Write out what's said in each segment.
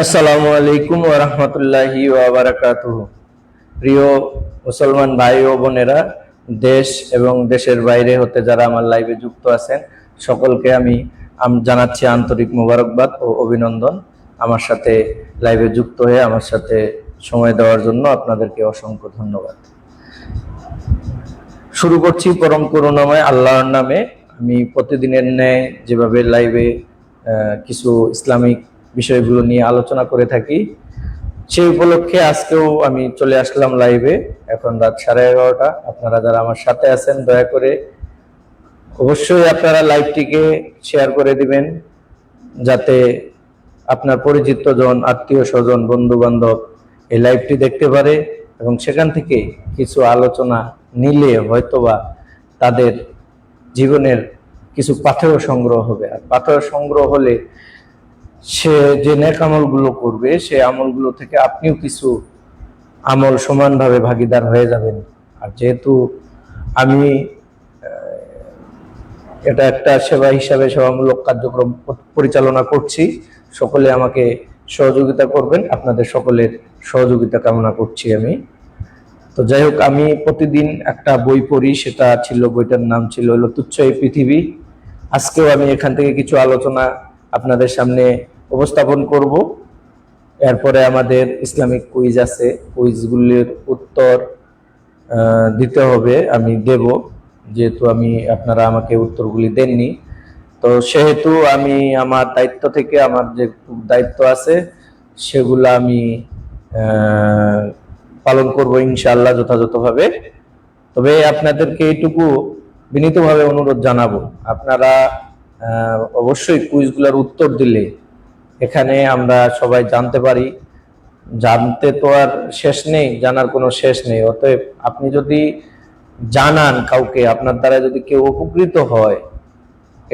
আসসালামু আলাইকুম ওয়া রাহমাতুল্লাহি ওয়া বারাকাতুহু। প্রিয় মুসলমান ভাই ও বোনেরা, দেশ এবং দেশের বাইরে হতে যারা আমার লাইভে যুক্ত আছেন, সকলকে আমি জানাচ্ছি আন্তরিক মোবারকবাদ ও অভিনন্দন। আমার সাথে লাইভে যুক্ত হয়ে আমার সাথে সময় দেওয়ার জন্য আপনাদেরকে অসংখ্য ধন্যবাদ। শুরু করছি পরম করুণাময় আল্লাহর নামে। আমি প্রতিদিনের ন্যায় যেভাবে লাইভে কিছু ইসলামিক বিষয়গুলো নিয়ে আলোচনা করে থাকি, সেই উপলক্ষে আজকেও আমি চলে আসলাম লাইভে। এখন রাত 11:30। আপনারা যারা আমার সাথে আছেন, দয়া করে অবশ্যই আপনারা লাইভটিকে শেয়ার করে দিবেন, যাতে আপনার পরিচিত জন, আত্মীয় স্বজন, বন্ধু বান্ধব এই লাইভটি দেখতে পারে এবং সেখান থেকে কিছু আলোচনা নিলে হয়তোবা তাদের জীবনের কিছু পাথেয় সংগ্রহ হবে। আর পাথেয় সংগ্রহ হলে সে যে নেক আমলগুলো করবে, সে আমলগুলো থেকে আপনিও কিছু আমল সমানভাবে ভাগিদার হয়ে যাবেন। আর যেহেতু আমি এটা একটা সেবা হিসাবে সেবামূলক কার্যক্রম পরিচালনা করছি, সকলে আমাকে সহযোগিতা করবেন। আপনাদের সকলের সহযোগিতা কামনা করছি আমি। তো যাই হোক, আমি প্রতিদিন একটা বই পড়ি, সেটা ছিল, বইটার নাম ছিল হলো তুচ্ছ এই পৃথিবী। আজকেও আমি এখান থেকে কিছু আলোচনা আপনাদের সামনে উপস্থাপন করব। এরপরে আমাদের ইসলামিক কুইজ আছে, কুইজগুলির উত্তর দিতে হবে, আমি দেব, যেহেতু আপনারা আমাকে উত্তরগুলি দেননি। তো সেহেতু আমি আমার দায়িত্ব থেকে আমার যে দায়িত্ব আছে সেগুলা আমি পালন করব ইনশাআল্লাহ যথাযথভাবে। তবে আপনাদেরকে এইটুকু বিনীতভাবে অনুরোধ জানাবো, আপনারা অবশ্যই কুইজগুলোর উত্তর দিলে এখানে আমরা সবাই জানতে পারি। জানতে তো আর শেষ নেই, জানার কোনো শেষ নেই। অতএব আপনি যদি জানান কাউকে, আপনার দ্বারা যদি কেউ উপকৃত হয়,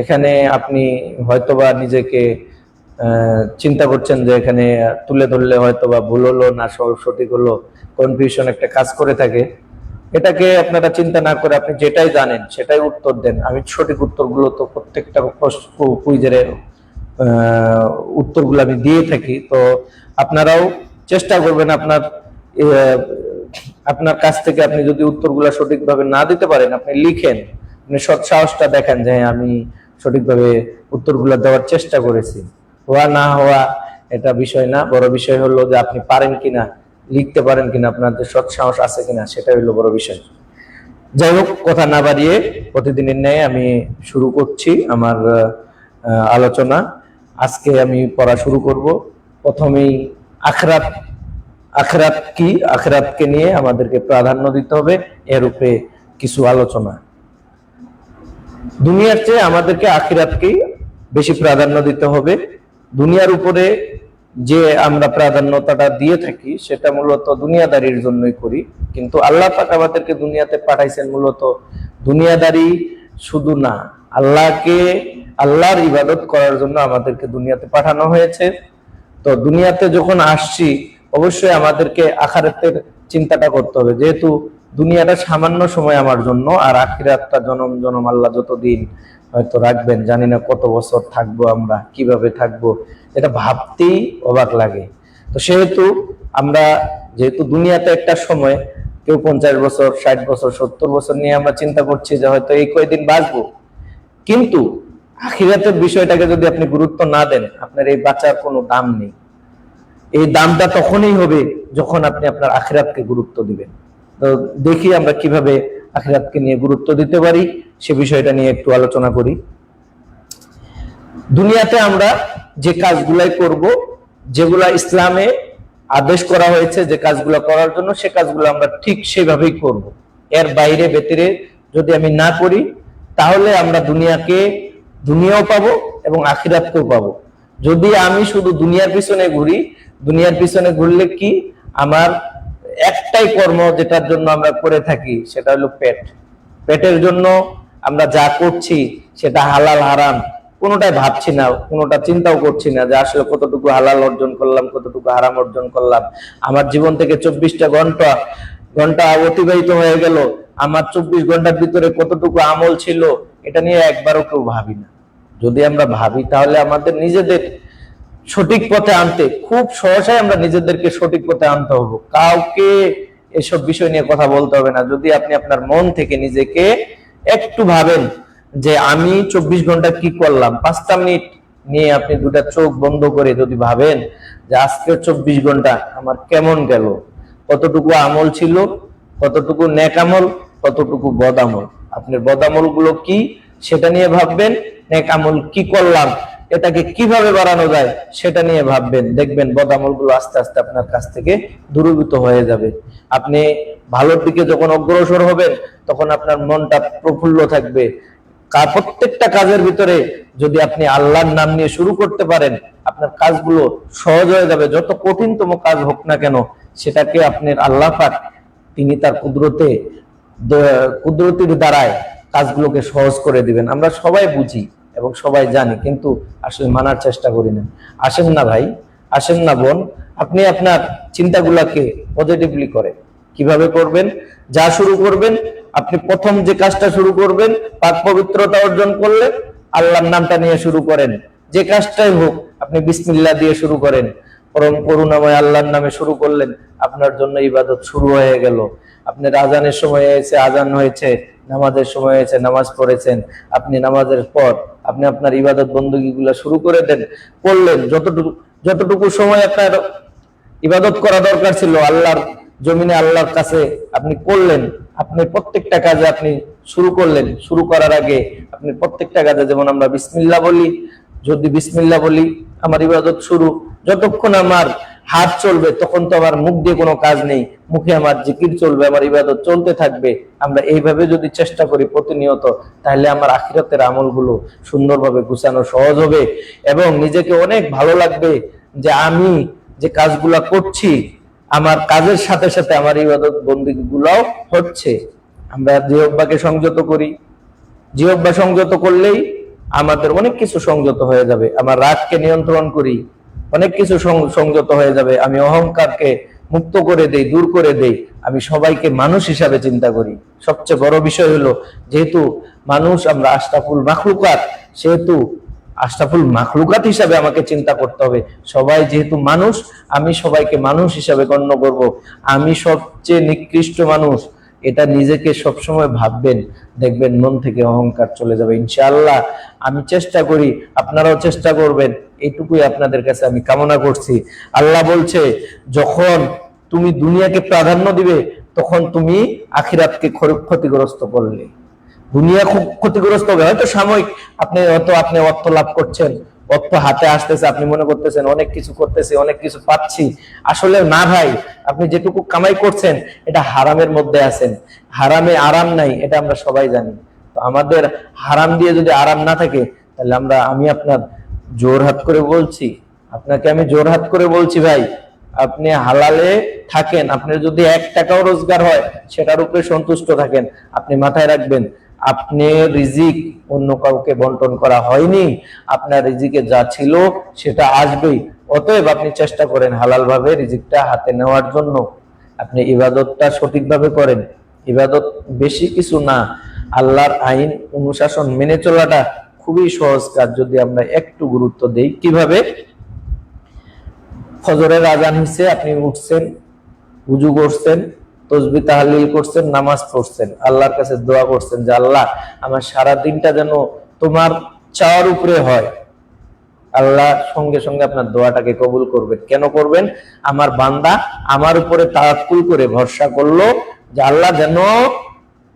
এখানে আপনি হয়তোবা নিজেকে চিন্তা করছেন যে এখানে তুলে ধরলে হয়তোবা ভুল হলো না সঠিক হলো, কনফিউশন একটা কাজ করে থাকে। এটাকে আপনারা চিন্তা না করে আপনি যেটাই জানেন সেটাই উত্তর দেন। আমি সঠিক উত্তরগুলো তো প্রত্যেকটা কুইজের উত্তরগুলো আমি দিয়ে থাকি। তো আপনারাও চেষ্টা করবেন, আপনার কাছ থেকে আপনি যদি উত্তরগুলো সঠিকভাবে না দিতে পারেন, আপনি লিখেন, আপনি সৎ সাহসটা দেখেন যে আমি সঠিকভাবে উত্তরগুলো দেওয়ার চেষ্টা করেছি। হওয়া না হওয়া এটা বিষয় না, বড় বিষয় হলো যে আপনি পারেন কিনা, লিখতে পারেন কিনা, আপনার যে সৎ সাহস আছে কিনা, সেটাই হলো বড় বিষয়। যাই হোক, কথা না বাড়িয়ে প্রতিদিনের ন্যায় আমি শুরু করছি আমার আলোচনা। আজকে আমি পড়া শুরু করব। প্রথমেই আখরাত কি, আখরাতকে নিয়ে আমাদেরকে প্রাধান্য দিতে হবে, এর উপরে কিছু আলোচনা। দুনিয়ার চেয়ে আমাদেরকে আখিরাতকেই বেশি প্রাধান্য দিতে হবে। দুনিয়ার উপরে যে আমরা প্রাধান্যতাটা দিয়ে থাকি সেটা মূলত দুনিয়াদারির জন্যই করি, কিন্তু আল্লাহ পাক আমাদেরকে দুনিয়াতে পাঠাইছেন মূলত দুনিয়াদারি শুধু না, আল্লাহর ইবাদত করার জন্য আমাদেরকে দুনিয়াতে পাঠানো হয়েছে। তো দুনিয়াতে যখন আসছি অবশ্যই আমাদেরকে আখিরাতের চিন্তাটা করতে হবে, যেহেতু দুনিয়াটা সামান্য সময় আমার জন্য, আর আখিরাতটা জনম জনম আল্লাহ যতদিন হয়তো রাখবেন, জানি না কত বছর থাকবো, আমরা কিভাবে থাকবো, এটা ভাবতেই অবাক লাগে। তো সেহেতু আমরা যেহেতু দুনিয়াতে একটা সময়, কেউ 50 বছর, 60 বছর, 70 বছর নিয়ে আমরা চিন্তা করছি যে হয়তো এই কয়েকদিন বাঁচবো, কিন্তু আখিরাতের বিষয়টাকে যদি আপনি গুরুত্ব না দেন, আপনার এই বাঁচার কোনো দাম নেই। এই দামটা তখনই হবে যখন আপনি আপনার আখিরাতকে গুরুত্ব দিবেন। তো দেখি আমরা কিভাবে আখিরাতকে নিয়ে গুরুত্ব দিতে পারি, সে বিষয়টা নিয়ে একটু আলোচনা করি। দুনিয়াতে আমরা যে কাজগুলাই করব, যেগুলা ইসলামে আদেশ করা হয়েছে যে কাজগুলো করার জন্য, সে কাজগুলো আমরা ঠিক সেভাবেই করব। এর বাইরে ভেতরে যদি আমি না করি, তাহলে আমরা দুনিয়াও পাবো এবং আখিরাতকেও পাবো। যদি আমি শুধু দুনিয়ার পিছনে ঘুরি, দুনিয়ার পিছনে ঘুরলে কি, আমার একটাই কর্ম যেটার জন্য আমরা করে থাকি সেটা হলো পেটের জন্য আমরা যা করছি সেটা হালাল হারাম কোনোটাই ভাবছি না, কোনোটা চিন্তাও করছি না যে আসলে কতটুকু হালাল অর্জন করলাম, কতটুকু হারাম অর্জন করলাম। আমার জীবন থেকে 24টা ঘন্টা অতিবাহিত হয়ে গেল, আমার 24 ঘন্টার ভিতরে কতটুকু আমল ছিল, এটা নিয়ে একবারও কেউ ভাবি না। যদি আমরা ভাবি তাহলে আমাদের নিজেদের সঠিক পথে আনতে, খুব সহসাই আমরা নিজেদেরকে সঠিক পথে আনতে হবে। কাউকে এসব বিষয় নিয়ে কথা বলতে হবে না। যদি আপনি আপনার মন থেকে নিজেকে একটু ভাবেন যে আমি 24 ঘন্টা কি করলাম, 5টা মিনিট নিয়ে আপনি দুটা চোখ বন্ধ করে যদি ভাবেন যে আজকের 24 ঘন্টা আমার কেমন গেল, কতটুকু আমল ছিল, কতটুকু নেক আমল, কতটুকু বদ আমল, আপনার বদ আমল গুলো কি সেটা নিয়ে ভাববেন, নেক আমল কি করলাম এটাকে কিভাবে বাড়ানো যায় সেটা নিয়ে ভাববেন। দেখবেন বদ আমল গুলো আস্তে আস্তে আপনার কাছ থেকে দূরীভূত হয়ে যাবে। আপনি ভালোর দিকে যখন অগ্রসর হবেন তখন আপনার মনটা প্রফুল্ল থাকবে। প্রত্যেকটা কাজের ভিতরে যদি আপনি আল্লাহর নাম নিয়ে শুরু করতে পারেন, আপনার কাজগুলো সহজ হয়ে যাবে। যত কঠিনতম কাজ হোক না কেন, সেটাকে আপনার আল্লাহ পাক তিনি তার কুদরতির দ্বারায় কাজগুলোকে সহজ করে দিবেন। আমরা সবাই বুঝি এবং সবাই জানি, কিন্তু আসলে মানার চেষ্টা করি না। আসেন না ভাই, আসেন না বোন, আপনি আপনার চিন্তাগুলাকে পজিটিভলি করেন। কিভাবে করবেন? যা শুরু করবেন, আপনি প্রথম যে কাজটা শুরু করবেন, পাক পবিত্রতা অর্জন করলে আল্লাহর নামটা নিয়ে শুরু করেন। যে কাজটাই হোক আপনি বিসমিল্লাহ দিয়ে শুরু করেন। পরম করুণাময় আল্লাহর নামে শুরু করলেন, আপনার জন্য ইবাদত শুরু হয়ে গেল। আপনার আজানের সময় হয়েছে, আজান হয়েছে, নামাজের সময় হয়েছে, নামাজ পড়েছেন। আপনি নামাজের পর আপনি আপনার ইবাদত বন্দী গুলা শুরু করে দেন, করলেন। যতটুকু সময় আপনার ইবাদত করা দরকার ছিল আল্লাহর জমিনে, আল্লাহর কাছে আপনি করলেন। আপনি প্রত্যেকটা কাজে আপনি শুরু করলেন। শুরু করার আগে আপনি প্রত্যেকটা কাজে, যেমন আমরা বিসমিল্লাহ বলি, যদি বিসমিল্লাহ বলি আমার ইবাদত শুরু। যতক্ষণ আমার হাত চলবে তখন তো আমার মুখ দিয়ে কোনো কাজ নেই, মুখে আমার জিকির চলবে, আমার ইবাদত চলতে থাকবে। আমরা এইভাবে যদি চেষ্টা করি প্রতিনিয়ত, তাহলে আমার আখিরাতের আমলগুলো সুন্দরভাবে গুছানো সহজ হবে এবং নিজেকে অনেক ভালো লাগবে যে আমি যে কাজগুলা করছি, আমার কাজের সাথে সাথে আমার ইবাদত বন্দেগীগুলাও হচ্ছে। আমরা জিহ্বাকে সংযত করি, জিহ্বা সংযত করলেই আমাদের অনেক কিছু সংযত হয়ে যাবে। আমার রাগকে নিয়ন্ত্রণ করি, অনেক কিছু সংযত হয়ে যাবে। আমি অহংকারকে মুক্ত করে দেই, দূর করে দেই। আমি সবাইকে মানুষ হিসাবে চিন্তা করি। সবচেয়ে বড় বিষয় হলো, যেহেতু মানুষ, আমরা আশরাফুল মাখলুকাত, সেহেতু আশরাফুল মাখলুকাত হিসাবে আমাকে চিন্তা করতে হবে। সবাই যেহেতু মানুষ, আমি সবাইকে মানুষ হিসাবে গণ্য করব। আমি সবচেয়ে নিকৃষ্ট মানুষ, এটা নিজেকে সবসময় ভাববেন। দেখবেন মন থেকে অহংকার চলে যাবে ইনশাআল্লাহ। আমি চেষ্টা করি, আপনারাও চেষ্টা করবেন, এইটুকুই আপনাদের কাছে আমি কামনা করছি। আল্লাহ বলছে, যখন তুমি দুনিয়াকে প্রাধান্য দিবে তখন তুমি আখিরাতকে ক্ষতিগ্রস্ত করলে। দুনিয়া খুব ক্ষতিগ্রস্ত হবে, হয়তো সাময়িক। আপনি অর্থ লাভ করছেন, অর্থ হাতে আসতেছে, আপনি মনে করতেছেন অনেক কিছু করতেছি, অনেক কিছু পাচ্ছি। আসলে না ভাই, আপনি যেটুকু কামাই করছেন এটা হারামের মধ্যে আছেন। হারামে আরাম নাই, এটা আমরা সবাই জানি। তো আমাদের হারাম দিয়ে যদি আরাম না থাকে, তাহলে আমি আপনার জোরহাত করে বলছি, আপনাকে আমি জোরহাত করে বলছি ভাই, আপনি হালালে থাকেন। আপনার যদি 1 টাকাও রোজগার হয় সেটার উপরে সন্তুষ্ট থাকেন। আপনি মাথায় রাখবেন, আপনার রিজিক অন্য কাউকে বন্টন করা হয়নি। আপনার রিজিকে যা ছিল সেটা আসবেই। অতএব আপনি চেষ্টা করেন হালাল ভাবে রিজিকটা হাতে নেওয়ার জন্য। আপনি ইবাদতটা সঠিকভাবে করেন। ইবাদত বেশি কিছু না, আল্লাহর আইন অনুশাসন মেনে চলাটা খুবই সহজ কাজ, যদি আমরা একটু গুরুত্ব দেই। কিভাবে? ফজরের আজান হয়েছে, আপনি উঠছেন, ওযু করছেন, তাসবিহ তাহলিল করছেন, নামাজ পড়ছেন, আল্লাহর কাছে দোয়া করছেন যে আল্লাহ আমার সারা দিনটা যেন তোমার চাওয়ার উপরে হয়। আল্লাহ সঙ্গে সঙ্গে আপনার দোয়াটাকে কবুল করবেন। কেন করবেন? আমার বান্দা আমার উপরে তাওয়াক্কুল করে ভরসা করলো যে আল্লাহ যেন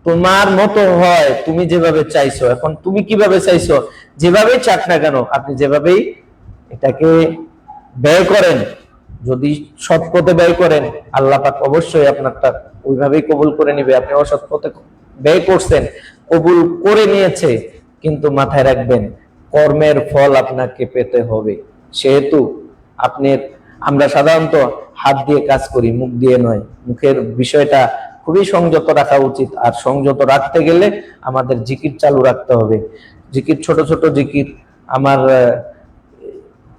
তোমার মতো হয়, তুমি যেভাবে চাইছো। এখন তুমি কিভাবে চাইছো, যেভাবেই চাক না কেন, আপনি যেভাবেই এটাকে ব্যয় করেন, যদি সৎ পথে ব্যয় করেন, আল্লাহ পাক অবশ্যই আপনারটা ওইভাবেই কবুল করে নিবে। আপনি অসৎ পথে ব্যয় করছেন, কবুল করে নিয়েছে, কিন্তু মাথায় রাখবেন কর্মের ফল আপনাকে পেতে হবে। সেহেতু আমরা সাধারণত হাত দিয়ে কাজ করি, মুখ দিয়ে নয়। মুখের বিষয়টা খুবই সংযত রাখা উচিত। আর সংযত রাখতে গেলে আমাদের জিকির চালু রাখতে হবে। জিকির, ছোট ছোট জিকির। আমার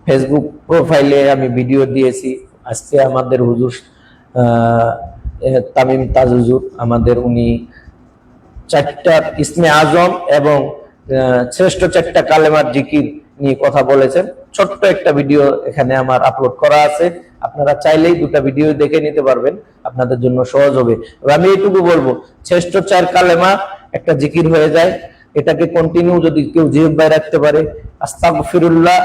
ফেসবুক প্রোফাইলে আমি ভিডিও দিয়েছি। আজকে আমাদের হুজুর তামিম তাজ হুজুর, আমাদের উনি 4টা ইসমে আজম এবং শ্রেষ্ঠ 4টা কালেমার জিকির নিয়ে কথা বলেছেন। ছোট্ট একটা ভিডিও এখানে আমার আপলোড করা আছে, আপনারা চাইলেই দুটো ভিডিও দেখে নিতে পারবেন, আপনাদের জন্য সহজ হবে। আমি এইটুকু বলবো, শ্রেষ্ঠ 4 কালেমা একটা জিকির হয়ে যায়, এটাকে কন্টিনিউ যদি কেউ জিহ্বায় রাখতে পারে, আস্তাগফিরুল্লাহ,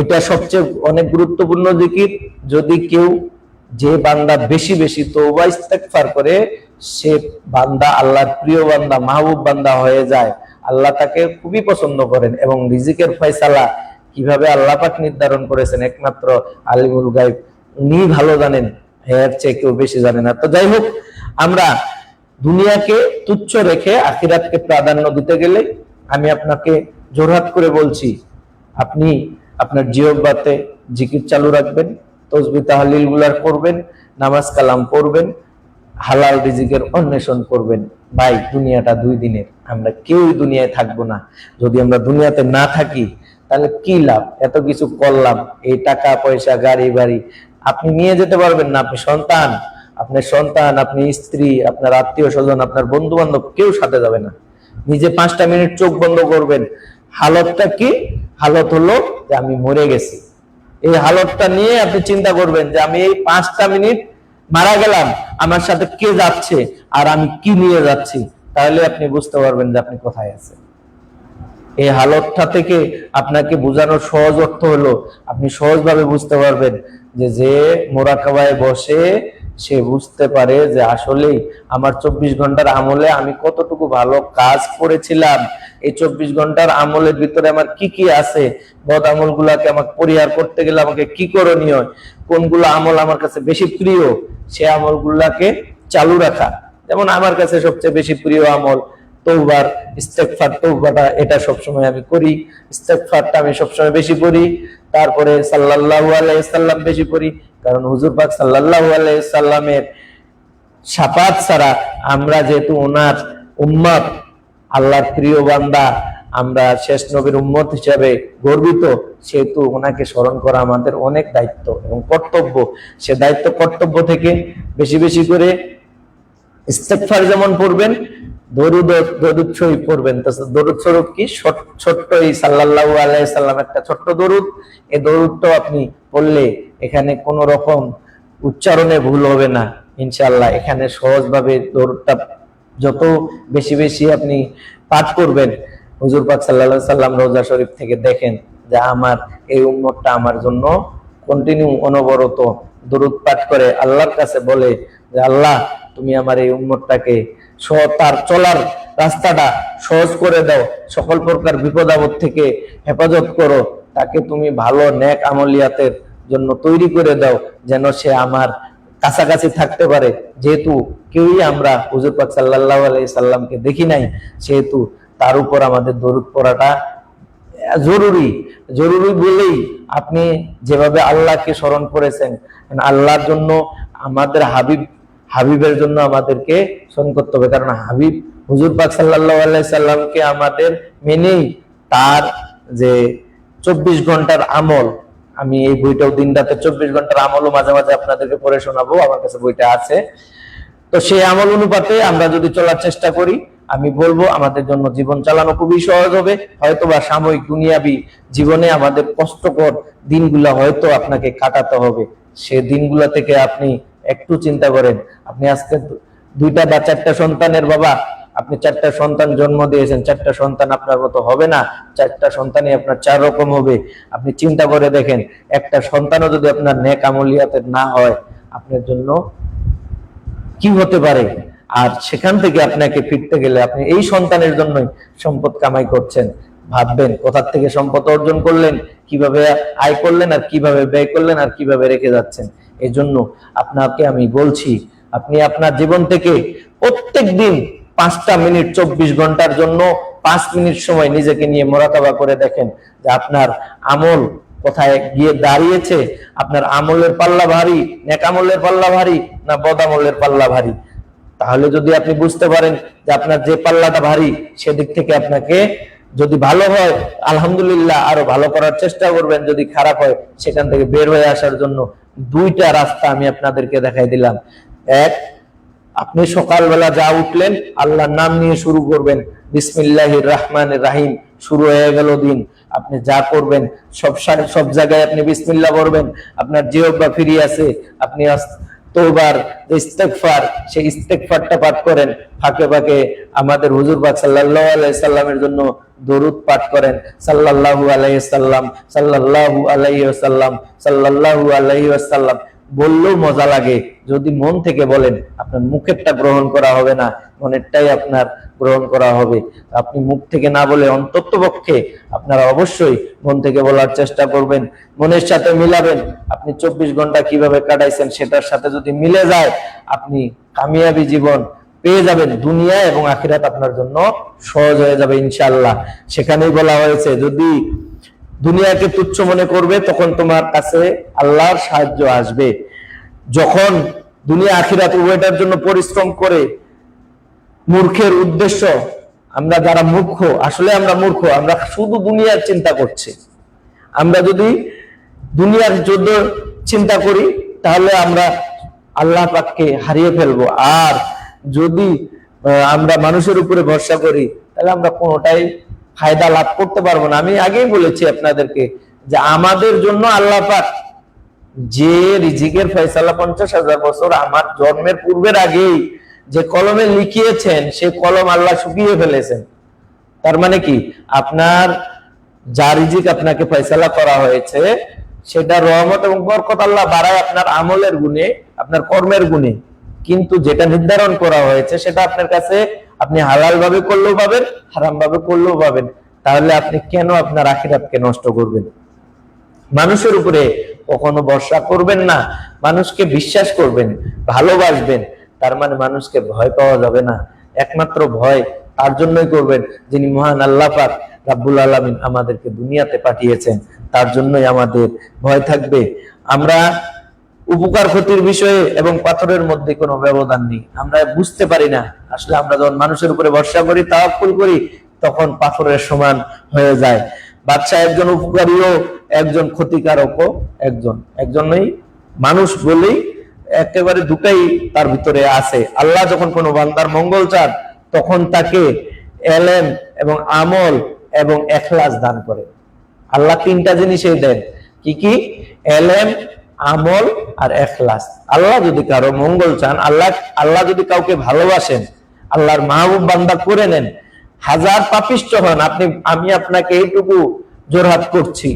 এটা সবচেয়ে অনেক গুরুত্বপূর্ণ জিকির। যদি কেউ, যে বান্দা বেশি বেশি তওবা ইস্তেগফার করে, সে বান্দা আল্লাহর প্রিয় বান্দা, মাহবুব বান্দা হয়ে যায়। আল্লাহ তাকে খুবই পছন্দ করেন, এবং রিজিকের ফয়সালা কিভাবে আল্লাহ পাক নির্ধারণ করেছেন একমাত্র আলিমুল গায়ব উনি ভালো জানেন, এর চেয়ে কেউ বেশি জানে না। তো যাই হোক, আমরা দুনিয়াকে তুচ্ছ রেখে আখিরাতকে প্রাধান্য দিতে গেলে আমি আপনাকে জোরহাত করে বলছি, আপনি আপনার জিহ্বাতে জিকির চালু রাখবেন, তসবিহ তাহলিল গুলার করবেন, নামাজ কালাম পড়বেন, হালাল রিজিকের অন্বেষণ করবেন। ভাই, দুনিয়াটা 2 দিনের, আমরা কেউই দুনিয়ায় থাকবো না। যদি আমরা দুনিয়াতে না থাকি তাহলে কি লাভ? এত কিছু করলাম, এই টাকা পয়সা গাড়ি বাড়ি আপনি নিয়ে যেতে পারবেন না। আপনি সন্তান, আপনার সন্তান, আপনি স্ত্রী, আপনার আত্মীয় স্বজন, আপনার বন্ধু বান্ধব কেউ সাথে যাবে না। নিজে 5টা মিনিট চোখ বন্ধ করবেন, হালতটা কি? হালত হলো যে আমি মরে গেছি। এই হালতটা নিয়ে আপনি চিন্তা করবেন যে আমি এই 5টা মিনিট মারা গেলাম, আমার সাথে কে যাচ্ছে আর আমি কি নিয়ে যাচ্ছি, তাহলে আপনি বুঝতে পারবেন যে আপনি কোথায় আছেন। এই হালতটা থেকে আপনাকে বোঝানোর সহজ অর্থ হলো, আপনি সহজভাবে বুঝতে পারবেন যে মোরাকাবায় বসে সে বুঝতে পারে যে আসলেই আমার 24 ঘন্টার আমলে আমি কতটুকু ভালো কাজ করেছিলাম, এই 24 ঘন্টার আমলের ভিতরে আমার কি কি আছে, বদ আমল গুলাকে আমাকে পরিহার করতে গেলে আমাকে কি করণীয়, কোনগুলো আমল আমার কাছে বেশি প্রিয়, সে আমল গুলাকে চালু রাখা। যেমন আমার কাছে সবচেয়ে বেশি প্রিয় আমল তওবার ইস্তেগফার, তওবাটা এটা সবসময় আমি করি, ইস্তেগফারটা আমি সবসময় বেশি করি। তারপরে সাল্লাল্লাহু আলাইহি সাল্লাম বেশি করি, কারণ হুজুর পাক সাল্লাল্লাহু আলাইহি সাল্লামের শাফাত ছাড়া আমরা যেহেতু ওনার উম্মত, আল্লাহর প্রিয় বান্দা, আমরা শেষ নবীর উম্মত হিসাবে গর্বিত, সেহেতু ওনাকে স্মরণ করা আমাদের অনেক দায়িত্ব এবং কর্তব্য। সে দায়িত্ব কর্তব্য থেকে বেশি বেশি করে ইস্তেগফার যেমন পড়বেন, দরুদ শরীফ পড়বেন। দরুদ শরীফ কি? ছোট্ট এই সাল্লাল্লাহু আলাইহি সাল্লাম একটা ছোট্ট দরুদ। এই দরুদটাও আপনি পড়লে এখানে কোন রকম উচ্চারণে ভুল হবে না ইনশাআল্লাহ। এখানে সহজভাবে দরুদটা যত বেশি বেশি আপনি পাঠ করবেন, হুজুর পাক সাল্লাল্লাহু আলাইহি সাল্লাম রওজা শরীফ থেকে দেখেন যে আমার এই উম্মতটা আমার জন্য কন্টিনিউ অনবরত দরুদ পাঠ করে আল্লাহর কাছে বলে যে আল্লাহ, তুমি আমার এই উম্মতটাকে তার চলার রাস্তাটা সহজ করে দাও, সকল প্রকার বিপদ আপদ থেকে হেফাজত করো, তাকে তুমি ভালো নেক আমলিয়াতের জন্য তৈরি করে দাও, যেন সে আমার কাছাকাছি থাকতে পারে। যেহেতু কেউই আমরা হুজুর পাক সাল্লাল্লাহু আলাইহি সাল্লামকে দেখি নাই, সেহেতু তার উপর আমাদের দরুদ পড়াটা জরুরি। জরুরি বলেই আপনি যেভাবে আল্লাহকে স্মরণ করেছেন, আল্লাহর জন্য আমাদের হাবিবের জন্য আমাদেরকে স্মরণ করতে হবে। কারণ হাবিব হুজুর পাক সাল্লাল্লাহু আলাইহি সাল্লামকে আমাদের মেনেই তার যে 24 ঘন্টার আমল, আমি এই বইটাও দিন রাতে 24 ঘন্টার আমলও মাঝে মাঝে আপনাদেরকে পড়ে শোনাবো, আমার কাছে বইটা আছে। তো সেই আমল অনুপাতে আমরা যদি চলার চেষ্টা করি, আমি বলবো আমাদের জন্য জীবন চালানো খুবই সহজ হবে। হয়তোবা সাময়িক দুনিয়াবি জীবনে আমাদের কষ্টকর দিনগুলা হয়তো আপনাকে কাটাতে হবে, সে দিনগুলা থেকে আপনি একটু চিন্তা করেন। আপনি আজকে 2টা বা 4টা সন্তানের বাবা, আপনি 4টা সন্তান জন্ম দিয়েছেন, 4টা সন্তান আপনার মতো হবে না, 4টা সন্তানই আপনার 4 রকম হবে। আপনি চিন্তা করে দেখেন, একটা সন্তানও যদি আপনার নেক আমলিয়াতের না হয়, আপনার জন্য কি হতে পারে। আর সেখান থেকে আপনাকে ফিরতে গেলে আপনি এই সন্তানের জন্যই সম্পদ কামাই করছেন। ভাববেন কোথা থেকে সম্পদ অর্জন করলেন, কিভাবে আয় করলেন, আর কিভাবে ব্যয় করলেন, আর কিভাবে রেখে যাচ্ছেন। এই জন্য আপনাকে আমি বলছি, আপনি আপনার জীবন থেকে প্রত্যেক দিন 5টা মিনিট 24 ঘন্টার জন্য 5 মিনিট সময় নিজেকে নিয়ে মোরাকাবা করে দেখেন যে আপনার আমল কোথায় গিয়ে দাঁড়িয়েছে। আপনার আমলের পাল্লা ভারী, নেক আমলের পাল্লা ভারী না বদ আমলের পাল্লা ভারী। তাহলে যদি আপনি বুঝতে পারেন যে আপনার যে পাল্লাটা ভারী, সেদিক থেকে আপনাকে যদি ভালো হয় আলহামদুলিল্লাহ আরো ভালো করার চেষ্টা করবেন, যদি খারাপ হয় সেখান থেকে বের হয়ে আসার জন্য 2টা রাস্তা আমি আপনাদেরকে দেখাই দিলাম। এক, আপনি সকালবেলা যা উঠলেন আল্লাহর নাম নিয়ে শুরু করবেন, বিসমিল্লাহির রহমানির রহিম, শুরু হয়ে গেল দিন। আপনি যা করবেন সব জায়গায় আপনি বিসমিল্লাহ বলবেন। আপনার জিহ্বা ফ্রি আছে, আপনি তওবার ইস্তেগফার, সেই ইস্তেগফারটা পাঠ করেন। ফাঁকে ফাঁকে আমাদের হুজুর পাক সাল্লাল্লাহু আলাইহি সাল্লামের জন্য দরুদ পাঠ করেন, সাল্লাল্লাহু আলাইহি সাল্লাম, সাল্লাল্লাহু আলাইহি ওয়াসাল্লাম, সাল্লাল্লাহু আলাইহি ওয়াসাল্লাম। বললেও মজা লাগে, যদি মন থেকে বলেন আপনার মুখেরটা গ্রহণ করা হবে না, মনেরটাই আপনার গ্রহণ করা হবে। আপনি মুখ থেকে না বলে অন্ততপক্ষে আপনারা অবশ্যই মন থেকে বলার চেষ্টা করবেন, মনের সাথে মিলাবেন। আপনি 24 ঘন্টা কিভাবে কাটাইছেন সেটার সাথে যদি মিলে যায়, আপনি কামিয়াবি জীবন পেয়ে যাবেন। দুনিয়া এবং আখিরাত আপনার জন্য সহজ হয়ে যাবে ইনশাআল্লাহ। সেখানেই বলা হয়েছে, যদি দুনিয়াকে তুচ্ছ মনে করবে তখন তোমার কাছে আল্লাহর সাহায্য আসবে। যখন দুনিয়া আখিরাত উভয়টার জন্য পরিশ্রম করে, মূর্খের উদ্দেশ্য, আমরা যারা মূর্খ, আসলে আমরা মূর্খ, আমরা শুধু দুনিয়ার চিন্তা করছি। আমরা যদি দুনিয়ার যুদ্ধ চিন্তা করি তাহলে আমরা আল্লাহ পাককে হারিয়ে ফেলবো। আর যদি আমরা মানুষের উপরে ভরসা করি তাহলে আমরা কোনোটাই ফায়দা লাভ করতে পারবো না। আমি আগেই বলেছি আপনাদেরকে যে আমাদের জন্য আল্লাহ পাক যে রিজিকের ফয়সালা 50,000 বছর আমার জন্মের পূর্বের আগেই যে কলমে লিখিয়েছেন, সে কলম আল্লাহ শুকিয়ে ফেলেছেন। তার মানে কি, আপনার যা রিজিক আপনাকে ফয়সালা করা হয়েছে সেটা রহমত এবং বরকত আল্লাহ বাড়ায় আপনার আমলের গুণে, আপনার কর্মের গুণে। কিন্তু যেটা নির্ধারণ করা হয়েছে সেটা আপনার কাছে আপনি হালাল ভাবে করলেও পাবেন, হারাম ভাবে করলেও পাবেন। তাহলে আপনি কেন আপনার আখিরাতকে নষ্ট করবেন? মানুষের উপরে কখনো ভরসা করবেন না, মানুষকে বিশ্বাস করবেন, ভালোবাসবেন। তার মানে মানুষকে ভয় পাওয়া যাবে না। একমাত্র ভয় তার জন্যই করবেন যিনি মহান আল্লাহ পাক রাব্বুল আলামিন আমাদেরকে দুনিয়াতে পাঠিয়েছেন, তার জন্যই আমাদের ভয় থাকবে। আমরা উপকার ক্ষতির বিষয়ে এবং পাথরের মধ্যে কোনো ব্যবধান নেই, আমরা বুঝতে পারি না। আসলে আমরা যখন মানুষের উপরে ভরসা করি, তাওয়াক্কুল করি, তখন পাথরের সমান হয়ে যায়। বাদশা একজন উপকারীও, একজন ক্ষতিকারকও, একজনই মানুষ বলেই একেবারে দুটাই তার ভিতরে আছে। আল্লাহ যখন কোনো বান্দার মঙ্গল চান তখন তাকে এলেম এবং আমল এবং এখলাস দান করে। আল্লাহ তিনটা জিনিসই দেন। কি কি? এলেম, আমল আর এখলাস। আল্লাহ যদি কারো মঙ্গল চান, আল্লাহ যদি কাউকে ভালোবাসেন, আল্লাহর মাহবুব বান্দা করে নেন, হাজার পাপিষ্ঠ হন, আমি আপনাকে এইটুকু জোরহাত করছি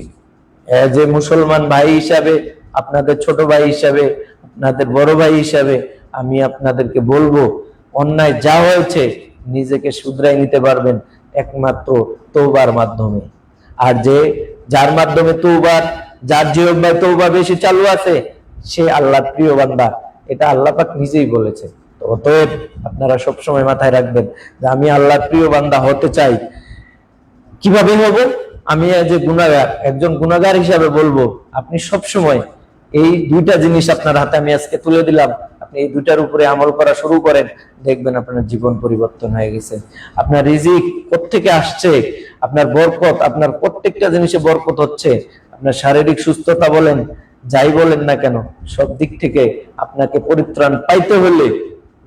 যে মুসলমান ভাই হিসাবে, আপনাদের ছোট ভাই হিসাবে, আপনাদের বড় ভাই হিসাবে আমি আপনাদেরকে বলবো, অন্যায় যা হয়েছে নিজেকে শুধরাই নিতে পারবেন একমাত্র তওবার মাধ্যমে। আর যার মাধ্যমে তওবার, যার জিহ্বায় তওবা বেশি চালু আছে, সে আল্লাহর প্রিয় বান্দা। এটা আল্লাহ পাক নিজেই বলেছে। তো অতএব আপনারা সবসময় মাথায় রাখবেন যে আমি আল্লাহর প্রিয় বান্দা হতে চাই। কিভাবে হব? আমি যে গুনাহগার, একজন গুনাহগার হিসাবে বলবো, আপনি সবসময় এই দুইটা জিনিস আপনার হাতে আমি আজকে তুলে দিলাম, আপনি এই দুইটার উপরে আমল করা শুরু করেন, দেখবেন আপনার জীবন পরিবর্তন হয়ে গেছে। আপনার রিজিক কোত্থেকে আসছে, আপনার বরকত, আপনার প্রত্যেকটা জিনিসে বরকত হচ্ছে। আপনার শারীরিক সুস্থতা বলেন, যাই বলেন না কেন, সব দিক থেকে আপনাকে পরিত্রাণ পাইতে হলে,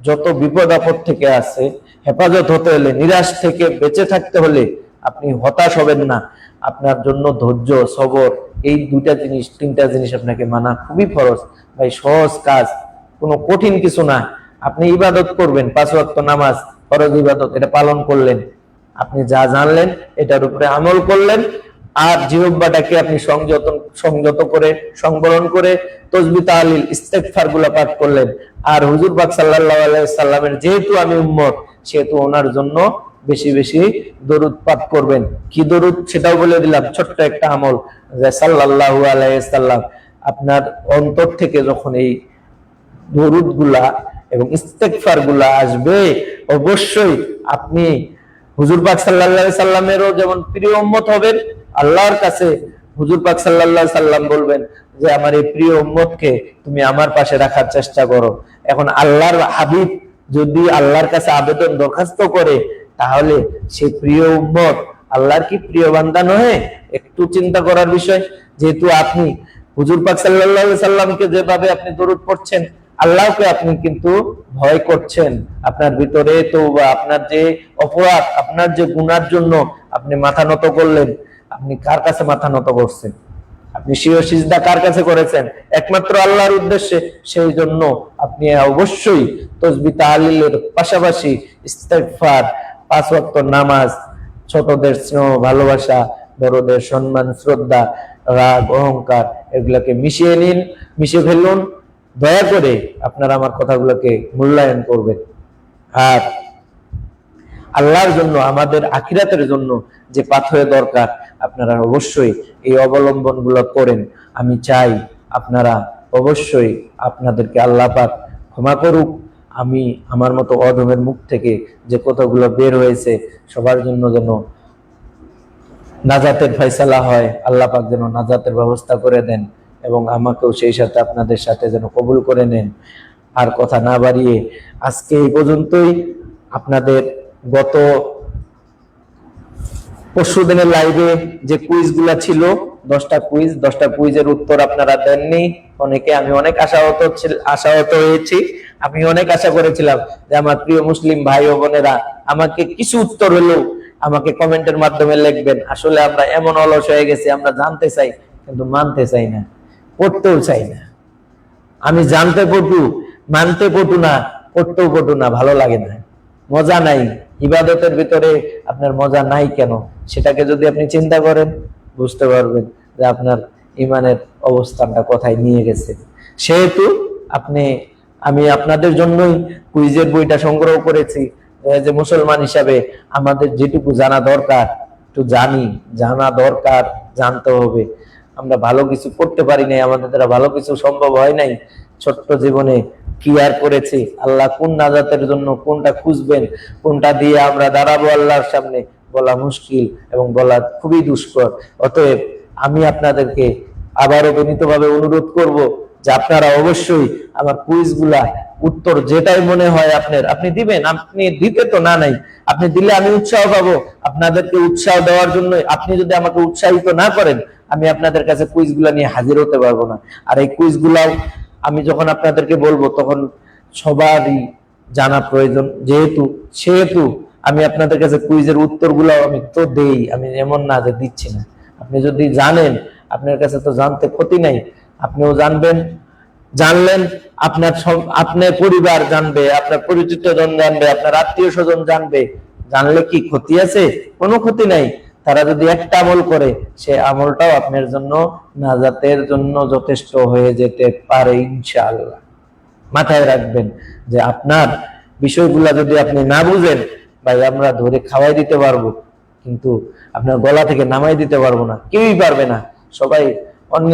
যত বিপদ আপদ থেকে আছে হেফাজত হতে হলে, নিরাশ থেকে বেঁচে থাকতে হলে আপনি হতাশ হবেন না। আপনার জন্য ধৈর্য, সবর, এই তিনটা জিনিস আপনাকে মানা খুবই ফরজ। ভাই সহজ কাজ, কোনো কঠিন কিছু না। আপনি ইবাদত করবেন, 5 ওয়াক্ত নামাজ ফরজ ইবাদত, এটা পালন করলেন, আপনি যা জানলেন এটার উপরে আমল করলেন, আর জিহ্বাটাকে আপনি সংযত করে, সংবরণ করে তাসবিহ, তাহলিল, ইস্তেগফার গুলা পাঠ করলেন। আর হুজুর পাক সাল্লাল্লাহু আলাইহি সাল্লামের যেহেতু আমি উম্মত, সেহেতু ওনার জন্য বেশি বেশি দরুদ পাঠ করবেন। কি দরুদ সেটাও বলে দিলাম, ছোট্ট একটা আমল, যে সাল্লাল্লাহু আলাইহি সাল্লাম। আপনার অন্তর থেকে যখন এই দরুদ গুলা এবং ইস্তেগফার গুলা আসবে, অবশ্যই আপনি হুজুর পাক সাল্লাল্লাহু আলাইহি সাল্লামেরও যেমন প্রিয় উম্মত হবেন, আল্লাহর কাছে হুজুর পাক সাল্লাল্লাহু আলাইহি সাল্লাম বলবেন যে আমার এই প্রিয় উম্মতকে তুমি আমার পাশে রাখার চেষ্টা করো। এখন আল্লাহর হাবিব যদি আল্লাহর কাছে আবেদন দরখাস্ত করে, তাহলে সেই প্রিয় উম্মত আল্লাহর কি প্রিয় বান্দা নয়? একটু চিন্তা করার বিষয়। যেহেতু আপনি হুজুর পাক সাল্লাল্লাহু আলাইহি সাল্লামকে যেভাবে আপনি দরুদ পড়ছেন, আল্লাহকে আপনি কিন্তু ভয় করছেন, আপনার ভিতরে তওবা, আপনার যে অপরাধ, আপনার যে গুনার জন্য আপনি মাথা নত করলেন, আপনি কার কাছে মাথা নত করছেন? আপনি সিজদা কার কাছে করেছেন? একমাত্র আল্লাহর উদ্দেশ্যে। সেই জন্য আপনি অবশ্যই তাসবিহ তাহলিলের পাশাপাশি ইস্তেগফার, 5 ওয়াক্ত নামাজ, ছোটদের স্নেহ ভালোবাসা, বড়দের সম্মান শ্রদ্ধা, রাগ অহংকার, এগুলাকে মিশিয়ে নিন, মিশে ফেলুন। দয়া করে আপনারা আমার কথাগুলোকে মূল্যায়ন করবেন। আর আল্লাহর জন্য, আমাদের আখিরাতের জন্য যে পাথরে দরকার, আপনারা অবশ্যই এই অবলম্বন গুলো করেন। আমি চাই আপনারা অবশ্যই, আপনাদেরকে আল্লাহ পাক ক্ষমা করুক। আমি আমার মতো অধমের মুখ থেকে যে কথাগুলো বের হয়েছে, সবার জন্য যেন নাজাতের ফয়সালা হয়, আল্লাহ পাক যেন নাজাতের ব্যবস্থা করে দেন, এবং আমাকেও সেই সাথে আপনাদের সাথে যেন কবুল করে নেন। আর কথা না বাড়িয়ে আজকে এই পর্যন্তই। আপনাদের গত পরশুদিনের লাইভে যে কুইজগুলা ছিল, 10টা কুইজ, 10টা কুইজের উত্তর আপনারা দেননি অনেকে। আমি অনেক আশাহত হয়েছি। আমি অনেক আশা করেছিলাম যে আমার প্রিয় মুসলিম ভাই ও বোনেরা আমাকে কিছু উত্তর হলেও আমাকে কমেন্টের মাধ্যমে লিখবেন। আসলে আমরা এমন অলস হয়ে গেছি, আমরা জানতে চাই কিন্তু মানতে চাই না, পড়তেও চাই না। আমি জানতে পটু, মানতে পটু না, পড়তেও পটু না, ভালো লাগে না, মজা নাই। ইবাদতের ভিতরে আপনার মজা নাই কেন, সেটাকে যদি আপনি চিন্তা করেন বুঝতে পারবেন যে আপনার ইমানের অবস্থানটা কোথায় নিয়ে গেছে। সেহেতু আমি আপনাদের জন্যই কুইজের বইটা সংগ্রহ করেছি, যে মুসলমান হিসাবে আমাদের যেটুকু জানা দরকার একটু জানা দরকার, জানতে হবে। আমরা ভালো কিছু করতে পারি নাই, আমাদের দ্বারা ভালো কিছু সম্ভব হয় নাই। ছোট্ট জীবনে কি আর করেছি, আল্লাহ কোন নাজাতের জন্য কোনটা খুঁজবেন, কোনটা দিয়ে আমরা দাঁড়াবো আল্লাহর সামনে, বলা মুশকিল এবং বলা খুবই দুষ্কর। অতএব আমি আপনাদেরকে আবারও বিনীতভাবে অনুরোধ করব যে আপনারা অবশ্যই আমার কুইজগুলা উত্তর যেটাই মনে হয় আপনি দিবেন। আপনি দিতে তো না নাই, আপনি দিলে আমি উৎসাহ পাবো আপনাদেরকে উৎসাহ দেওয়ার জন্য। আপনি যদি আমাকে উৎসাহিত না করেন, আমি আপনাদের কাছে কুইজগুলা নিয়ে হাজির হতে পারবো না। আর এই কুইজগুলাও আমি যখন আপনাদেরকে বলবো তখন সবারই জানা প্রয়োজন, সেহেতু আমি আপনাদের কাছে কুইজের উত্তরগুলো আমি তো দেই, আমি এমন না যে দিচ্ছি না। আপনি যদি জানেন, আপনার কাছে তো জানতে ক্ষতি নাই, আপনিও জানবেন, জানলেন আপনার পরিবার জানবে, আপনার পরিচিত জন জানবে, আপনার আত্মীয় স্বজন জানবে। জানলে কি ক্ষতি আছে? কোনো ক্ষতি নাই। তারা যদি একটা আমল করে, সে আমলটাও আপনার জন্য নাজাতের জন্য যথেষ্ট হয়ে যেতে পারে ইনশাআল্লাহ। মাথায় রাখবেন যে আপনার বিষয়গুলা যদি আপনি না বুঝেন, ভাই আমরা ধরে খাওয়াই দিতে পারবো, কিন্তু আপনার গলা থেকে নামাই দিতে পারবো না, কেউই পারবে না। সবাই অন্য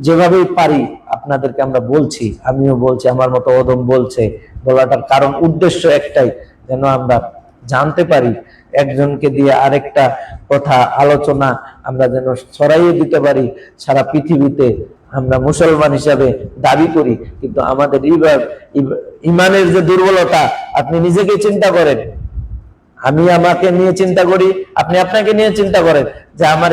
যেভাবেই পারি আপনাদেরকে আমরা বলছি, আমিও বলছি, আমার মতো অদম বলছে। বলাটার কারণ উদ্দেশ্য একটাই, যেন আমরা জানতে পারি, একজনকে দিয়ে আরেকটা কথা আলোচনা আমরা যেন ছড়াইয়ে দিতে পারি সারা পৃথিবীতে। আমরা মুসলমান হিসাবে দাবি করি, কিন্তু আমাদের ইমানের যে দুর্বলতা, আপনি নিজেকে চিন্তা করেন, আমি আমাকে নিয়ে চিন্তা করি, আপনি আপনাকে নিয়ে চিন্তা করেন যে আমার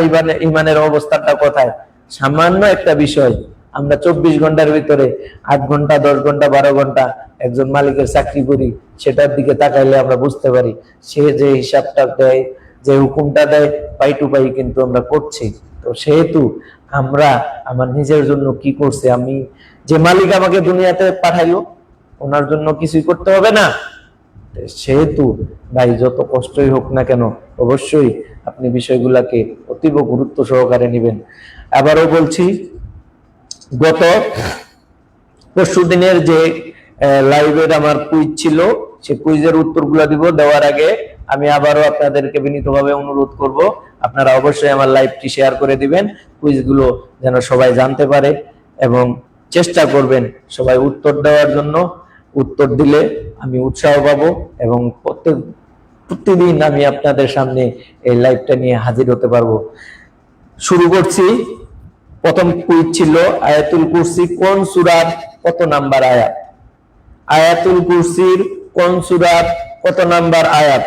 ইমানের অবস্থাটা কোথায়। সামান্য একটা বিষয়, আমরা 24 ঘন্টার ভিতরে 8 ঘন্টা 10 ঘন্টা 12 ঘন্টা একজন মালিকের চাকরি করি, সেটার দিকে তাকাইলে আমরা বুঝতে পারি সে যে হিসাবটা দেয়, যে হুকুমটা দেয়, পাই টু পাই কিন্তু আমরা করছি। তো সেহেতু আমার নিজের জন্য কি করছে, আমি যে মালিক আমাকে দুনিয়াতে পাঠাইলো, ওনার জন্য কিছুই করতে হবে না? সেহেতু ভাই যত কষ্টই হোক না কেন, অবশ্যই আপনি বিষয়গুলাকে অতীব গুরুত্ব সহকারে নেবেন। আবারও বলছি, গত পরশুদিনের যে লাইভের আমার কুইজ ছিল, সে কুইজের উত্তরগুলো দিব। দেওয়ার আগে আমি আবারও আপনাদেরকে বিনীতভাবে অনুরোধ করব, আপনারা অবশ্যই আমার লাইভটি শেয়ার করে দিবেন, কুইজগুলো যেন সবাই জানতে পারে, এবং চেষ্টা করবেন সবাই উত্তর দেওয়ার জন্য। উত্তর দিলে আমি উৎসাহ পাবো, এবং প্রতিদিন আমি আপনাদের সামনে এই লাইভটা নিয়ে হাজির হতে পারবো। শুরু করছি। প্রথম কুইজ ছিল, আয়াতুল কুরসি কোন সূরার কত নাম্বার আয়াত? আয়াতুল কুরসির কোন সূরার কত নাম্বার আয়াত?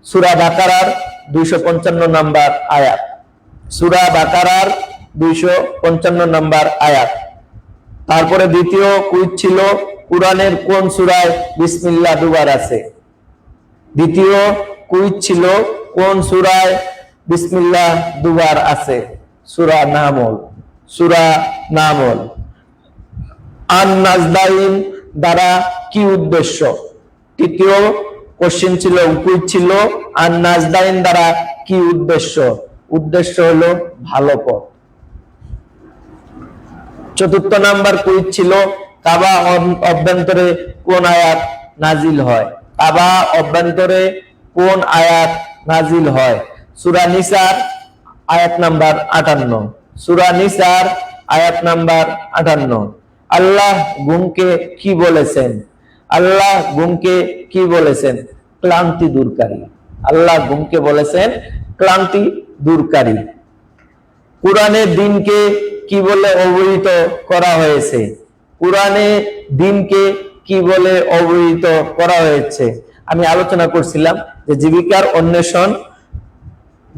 সূরা বাকারার 255 নাম্বার আয়াত। সূরা বাকারার 255 নাম্বার আয়াত। তারপরে দ্বিতীয় কুইজ ছিল কোরআনের কোন সূরায় বিসমিল্লাহ দুবার আছে। দ্বিতীয় কুইজ ছিল কোন সূরায় বিসমিল্লাহ দুবার আছে। সূরা নামল। সূরা নামল। আন নাজদাইন দ্বারা কি উদ্দেশ্য? তৃতীয় কোশ্চেন ছিল, কুইজ ছিল আন নাজদাইন দ্বারা কি উদ্দেশ্য? উদ্দেশ্য হলো ভালো পথ। চতুর্থ নাম্বার কুইজ ছিল কাবা অভ্যন্তরে কোন আয়াত নাজিল হয়। কাবা অভ্যন্তরে কোন আয়াত নাজিল হয়? সূরা নিসার আয়াত নাম্বার 58। সূরা নিসার আয়াত নাম্বার 58। আল্লাহ ঘুমকে কি বলেছেন? আল্লাহ ঘুমকে কি বলেছেন? ক্লান্তি দূরকারী। আল্লাহ ঘুমকে বলেছেন ক্লান্তি দূরকারী। কোরআনে দিনকে কি বলে অবহিত করা হয়েছে? কোরআনে দিনকে কি বলে অবহিত করা হয়েছে? আমি আলোচনা করছিলাম যে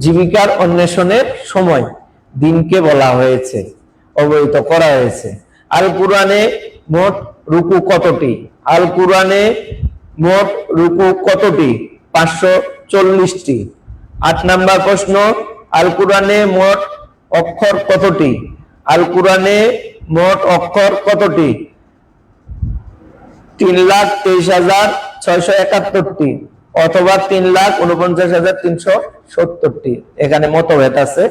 জীবিকার অন্বেষণের সময় দিনকে বলা হয়েছে, অবহিত করা হয়েছে। আল কোরআনে মোট রুকু কতটি? আল কোরআনে মোট রুকু কতটি? 540টি। 8 নাম্বার প্রশ্ন, আল কোরআনে মোট অক্ষর কতটি? আল কোরআনে মোট অক্ষর কতটি? 3,23,671টি অথবা 3,49,370টি। এখানে মতভেদ আছে।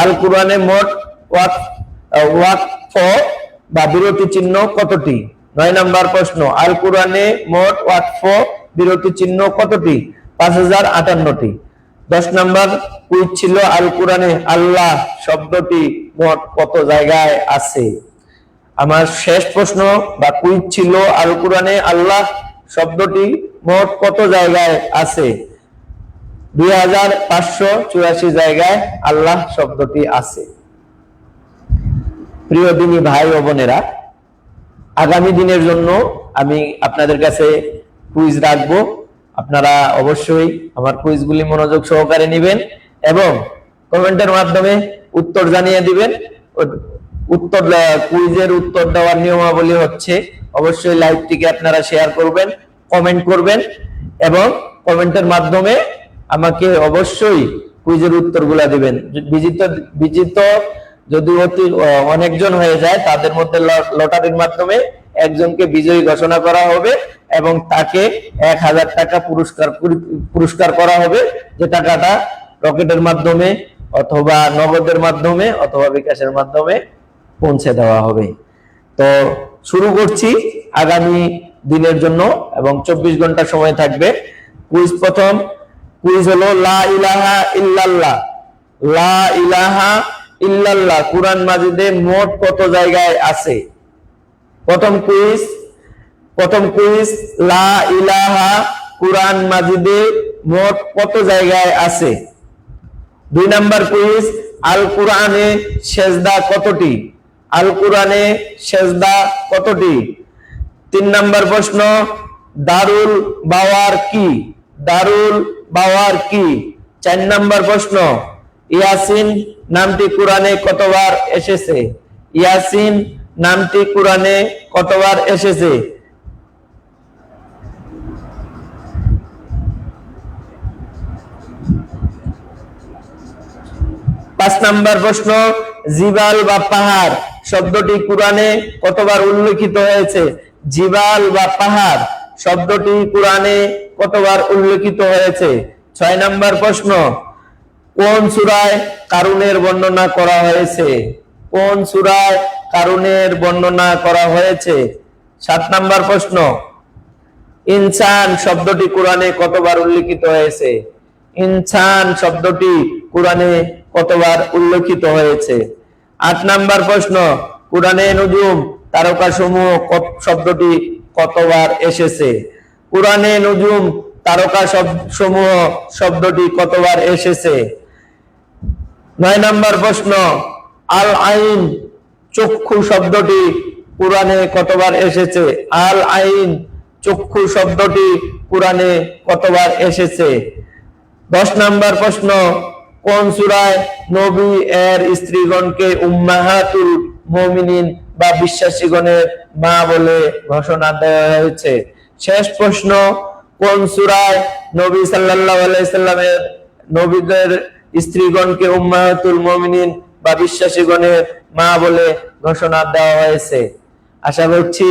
আল কোরআনে মোট ওয়াকফ বা বিরতি চিহ্ন কতটি? 9 নাম্বার প্রশ্ন, আল কোরআনে মোট ওয়াকফ বিরতি চিহ্ন কতটি? 5,058টি। 10 নাম্বার কুইজ ছিল আল কোরআনে আল্লাহ শব্দটি মোট কত জায়গায় আছে? আমার শেষ প্রশ্ন বা কুইজ ছিল আল কোরআনে আল্লাহ শব্দটি মোট কত জায়গায় আছে? 2,584 জায়গায় আল্লাহ শব্দটি আছে। প্রিয় দিনী ভাই ও বোনেরা, আগামী দিনের জন্য আমি আপনাদের কাছে কুইজ রাখবো। আপনারা অবশ্যই আমার কুইজগুলি মনোযোগ সহকারে নেবেন এবং কমেন্টের মাধ্যমে উত্তর জানিয়ে দিবেন। কুইজের উত্তর দেওয়ার নিয়মাবলী হচ্ছে অবশ্যই লাইভটিকে আপনারা শেয়ার করবেন, কমেন্ট করবেন এবং কমেন্টের মাধ্যমে আমাকে অবশ্যই কুইজের উত্তরগুলা দিবেন। বিজিত যদি অনেকজন হয়ে যায় তাদের মধ্যে লটারির মাধ্যমে একজনকে বিজয়ী ঘোষণা করা হবে এবং তাকে 1,000 টাকা পুরস্কার করা হবে, যে টাকাটা রকেটের মাধ্যমে অথবা নগদের মাধ্যমে অথবা বিকাশের মাধ্যমে পৌঁছে দেওয়া হবে। তো শুরু করছি আগামী দিনের জন্য এবং 24 ঘন্টা সময় থাকবে। প্রথম কুইজ হলো লা ইলাহা ইল্লাল্লাহ। লা ইলাহা ইল্লাল্লাহ কুরআন মাজিদে মোট কত জায়গায় আছে? প্রথম কুইজ লা ইলাহা কুরআন মাজিদে মোট কত জায়গায় আছে? 2 নাম্বার কুইজ আল কোরআনে সেজদা কতটি? আল কোরআনে সেজদা কতটি? 3 নাম্বার প্রশ্ন, দারুল বাওয়ার কি? দারুল বাওয়ার কি? 4 নাম্বার প্রশ্ন, ইয়াসিন নামটি কোরআনে কতবার এসেছে? ইয়াসিন নামটি কোরআনে কতবার এসেছে? 5 নাম্বার প্রশ্ন, জিবাল বা পাহাড় শব্দটি কোরআনে কতবার উল্লেখিত হয়েছে? জিবাল বা পাহাড় শব্দটি কোরআনে কতবার উল্লেখিত হয়েছে? 6 নাম্বার প্রশ্ন, কোন সূরায় কারুনের বর্ণনা করা হয়েছে? কোন সূরায় কারুনের বর্ণনা করা হয়েছে? 7 নাম্বার প্রশ্ন, ইনসান শব্দটি কোরআনে কতবার উল্লেখিত হয়েছে? ইনসান শব্দটি কোরআনে কতবার উল্লেখিত হয়েছে? 8 নাম্বার প্রশ্ন, কোরআনে নুজুম তারকা সমূহ শব্দটি কতবার এসেছে? কোরআনে নুজুম তারকা সমূহ শব্দটি কতবার এসেছে? 9 নাম্বার প্রশ্ন, আল আইন চক্ষু শব্দটি কোরআনে কতবার এসেছে? আল আইন চক্ষু শব্দটি কোরআনে কতবার এসেছে? 10 নাম্বার প্রশ্ন, কোন সূরায় নবী এর স্ত্রীগণকে উম্মাহাতুল মুমিনিন বা বিশ্বাসীগণের মা বলে ঘোষণা দেওয়া হয়েছে। শেষ প্রশ্ন, কোন সূরায় নবী সাল্লাল্লাহু আলাইহি সাল্লামের নবীদের স্ত্রীগণকে উম্মাহাতুল মুমিনিন বা বিশ্বাসীগণের মা বলে ঘোষণা দেওয়া হয়েছে? আশা করছি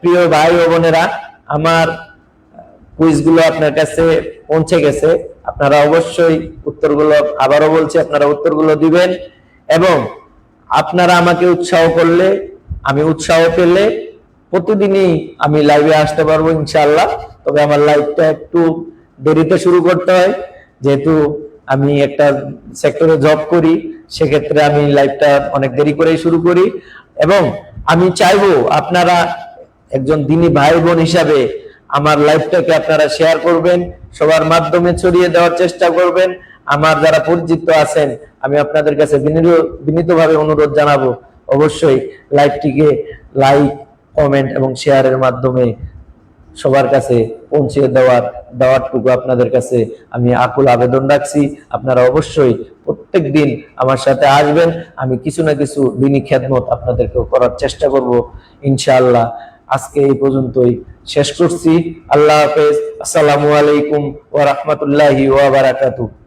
প্রিয় ভাই ও বোনেরা, আমার কুইজগুলো আপনার কাছে পৌঁছে গেছে। আপনারা অবশ্যই উত্তরগুলো, আবারও বলছি, আপনারা উত্তরগুলো দিবেন এবং আপনারা আমাকে উৎসাহ করলে, আমি উৎসাহ পেলে প্রতিদিনই আমি লাইভে আসতে পারবো ইনশাআল্লাহ। তবে আমার লাইভটা একটু দেরিতে শুরু করতে হয়, যেহেতু আমি একটা সেক্টরে জব করি, সেক্ষেত্রে আমি লাইভটা অনেক দেরি করেই শুরু করি। এবং আমি চাইবো আপনারা একজন দ্বীনী ভাই বোন হিসাবে আমার লাইভটাকে আপনারা শেয়ার করবেন, সবার মাধ্যমে ছড়িয়ে দেওয়ার চেষ্টা করবেন। আমার যারা পরিচিত আছেন, আমি আপনাদের কাছে বিনীতভাবে অনুরোধ জানাবো, অবশ্যই লাইভটিকে লাইক, কমেন্ট এবং শেয়ারের মাধ্যমে সবার কাছে পৌঁছে দেওয়ারটুকু আপনাদের কাছে আমি আকুল আবেদন রাখছি। আপনারা অবশ্যই প্রত্যেক দিন আমার সাথে আসবেন, আমি কিছু না কিছু দিনী খেদমত আপনাদেরকেও করার চেষ্টা করব ইনশাআল্লাহ। আজকে এই পর্যন্তই শেষ করছি। আল্লাহ হাফেজ। আসসালামু আলাইকুম ওয়া রাহমাতুল্লাহি ওয়া বারাকাতুহু।